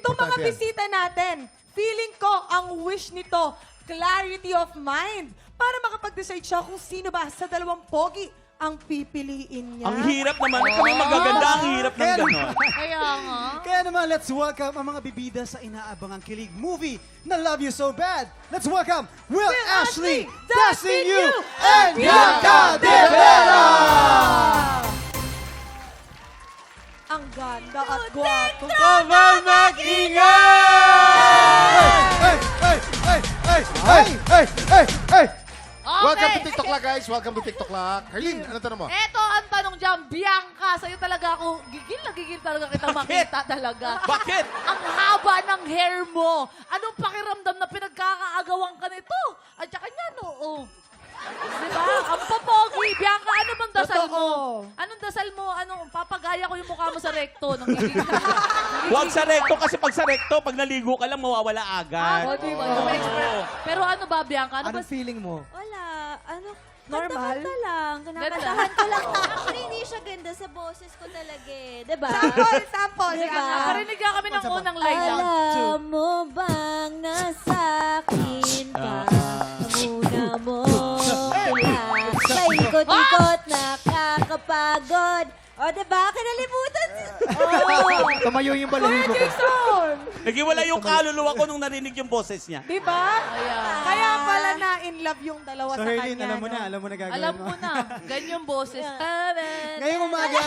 Itong mga Importante yan. bisita natin, feeling ko ang wish nito, clarity of mind. Para makapag-decide siya kung sino ba sa dalawang pogi ang pipiliin niya. Ang hirap naman. Kami magaganda, ang hirap ng gano'n. Kaya nga. Kaya naman, let's welcome ang mga bibida sa inaabangang kilig movie na Love You So Bad. Let's welcome Will Ashley, Dustin Yu, and Bianca De Vera! Ang ganda at gwapo. Kabal mag-ingay! Hey! Hey! Hey! Hey! Hey! Hey! Hey! Hey! Welcome to TikTok Lock, guys. Welcome to TikTok Lock. Carlene, ano tanong mo? Eto ang tanong dyan, Bianca, sa'yo talaga ako, gigil na gigil talaga kita makita talaga. Bakit? Ang haba ng hair mo. Anong pakiramdam na pinagkakaagawan ka nito? At saka niya, no? Oh. Diba? Ang papogi. Bianca, ano bang dasal mo? Anong dasal mo? Anong papagaya ko yung mukha mo sa rekto? Nang gigil ka. Huwag sa rekto kasi pag sa rekto, pag naligo ka lang, mawawala agad. Diba? Pero ano ba, Bianca? Ano ba? feeling mo? Wala. Ano? Normal? Kanta lang. Kinakantahan ko lang. Actually, hindi siya ganda sa boses ko talaga eh. Diba? Sample. Diba? Parinig ka kami ng unang line lang. Alam mo bang nasa akin ka? Muna mo sila. Sa ikot-ikot nakakapagod. O, diba? Kinalimutan. Tumayo yung balahibo ko. Jason! Nagiwala yung kaluluwa ko nung narinig yung boses niya. Diba? Kaya pala na in love yung dalawa So, sa Herlene, kanya. alam mo no? na gagawin Alam mo. mo na. Ganyan yung boses. Ngayong umaga,